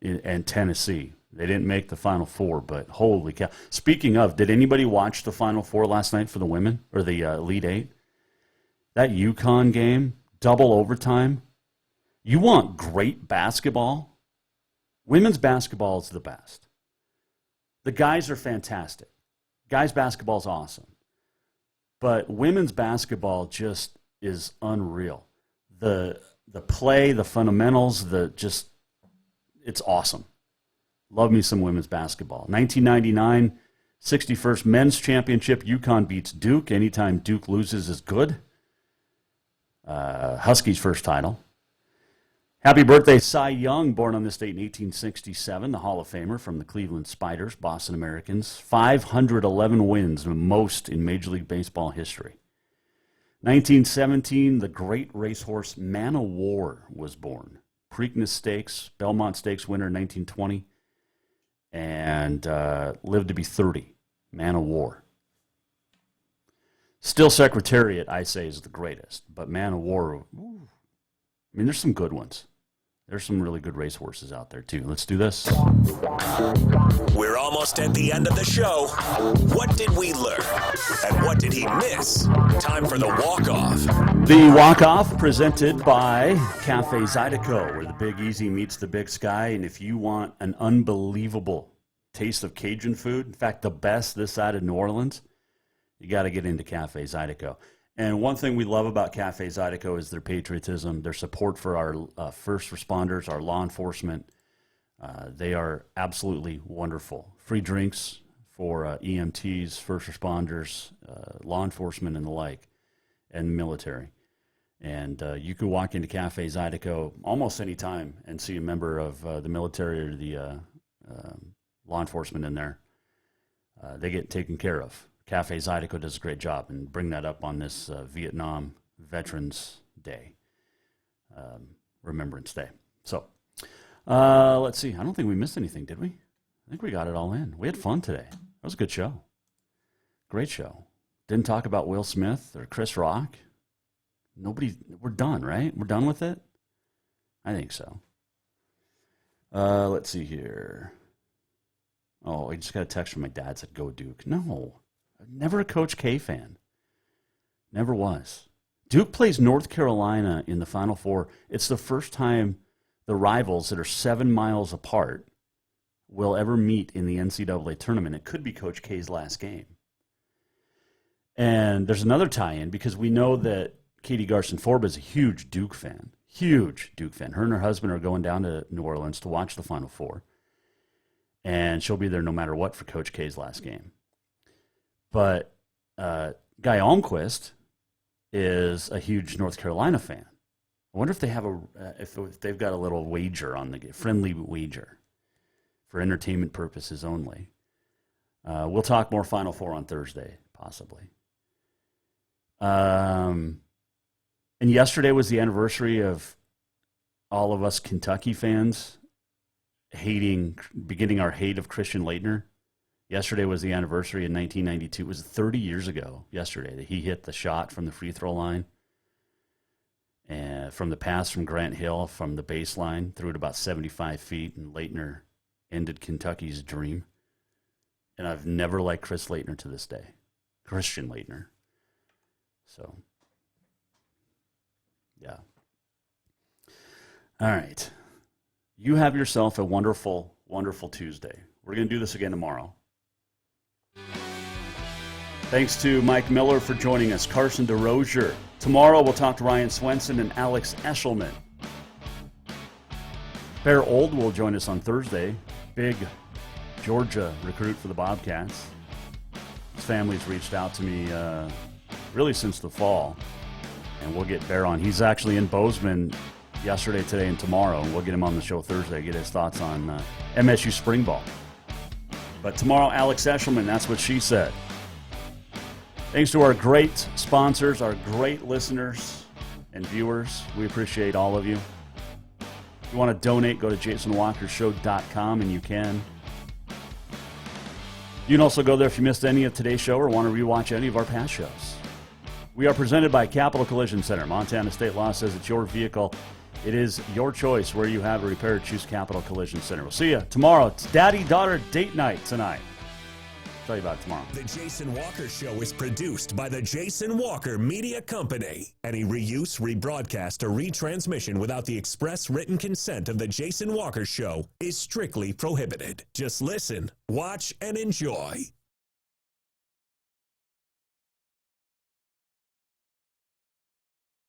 in Tennessee. They didn't make the Final Four, but holy cow. Speaking of, did anybody watch the Final Four last night for the women, or the Elite Eight? That UConn game, double overtime. You want great basketball? Women's basketball is the best. The guys are fantastic. Guys' basketball is awesome. But women's basketball just is unreal. The play, the fundamentals, it's awesome. Love me some women's basketball. 1999, 61st Men's Championship. UConn beats Duke. Anytime Duke loses is good. Huskies' first title. Happy birthday, Cy Young, born on this date in 1867, the Hall of Famer from the Cleveland Spiders, Boston Americans. 511 wins, the most in Major League Baseball history. 1917, the great racehorse Man o' War was born. Preakness Stakes, Belmont Stakes winner in 1920, and lived to be 30. Man o' War. Still Secretariat, I say, is the greatest, but Man o' War, ooh, I mean, there's some good ones. There's some really good racehorses out there, too. Let's do this. We're almost at the end of the show. What did we learn? And what did he miss? Time for the walk-off. The walk-off presented by Cafe Zydeco, where the Big Easy meets the Big Sky. And if you want an unbelievable taste of Cajun food, in fact, the best this side of New Orleans, you got to get into Cafe Zydeco. And one thing we love about Cafe Zydeco is their patriotism, their support for our first responders, our law enforcement. They are absolutely wonderful. Free drinks for EMTs, first responders, law enforcement, and the like, and military. And you can walk into Cafe Zydeco almost any time and see a member of the military or the law enforcement in there. They get taken care of. Cafe Zydeco does a great job, and bring that up on this Vietnam Veterans Day, Remembrance Day. So, let's see. I don't think we missed anything, did we? I think we got it all in. We had fun today. That was a good show. Great show. Didn't talk about Will Smith or Chris Rock. We're done, right? We're done with it? I think so. Let's see here. Oh, I just got a text from my dad, said, go Duke. No. Never a Coach K fan. Never was. Duke plays North Carolina in the Final Four. It's the first time the rivals that are 7 miles apart will ever meet in the NCAA tournament. It could be Coach K's last game. And there's another tie-in because we know that Katie Garson-Forbes is a huge Duke fan. Huge Duke fan. Her and her husband are going down to New Orleans to watch the Final Four. And she'll be there no matter what for Coach K's last game. But Guy Almquist is a huge North Carolina fan. I wonder if they have if they've got a little wager on the friendly wager for entertainment purposes only. We'll talk more Final Four on Thursday, possibly. And yesterday was the anniversary of all of us Kentucky fans beginning our hate of Christian Laettner. Yesterday was the anniversary in 1992. It was 30 years ago yesterday that he hit the shot from the free throw line. And from the pass from Grant Hill from the baseline, threw it about 75 feet, and Laettner ended Kentucky's dream. And I've never liked Chris Laettner to this day. Christian Laettner. So, yeah. All right. You have yourself a wonderful, wonderful Tuesday. We're going to do this again tomorrow. Thanks to Mike Miller for joining us, Carson DesRosier. Tomorrow we'll talk to Ryan Swenson and Alex Eshelman. Bear Old will join us on Thursday. Big Georgia recruit for the Bobcats. His family's reached out to me really since the fall, and we'll get Bear on. He's actually in Bozeman yesterday, today, and tomorrow, and we'll get him on the show Thursday, get his thoughts on MSU spring ball. But tomorrow, Alex Eshelman, that's what she said. Thanks to our great sponsors, our great listeners and viewers. We appreciate all of you. If you want to donate, go to jasonwalkershow.com, and you can. You can also go there if you missed any of today's show or want to rewatch any of our past shows. We are presented by Capital Collision Center. Montana State Law says it's your vehicle. It is your choice where you have it repaired. Choose Capital Collision Center. We'll see you tomorrow. It's daddy-daughter date night tonight. I'll tell you about it tomorrow. The Jason Walker Show is produced by the Jason Walker Media Company. Any reuse, rebroadcast, or retransmission without the express written consent of the Jason Walker Show is strictly prohibited. Just listen, watch, and enjoy.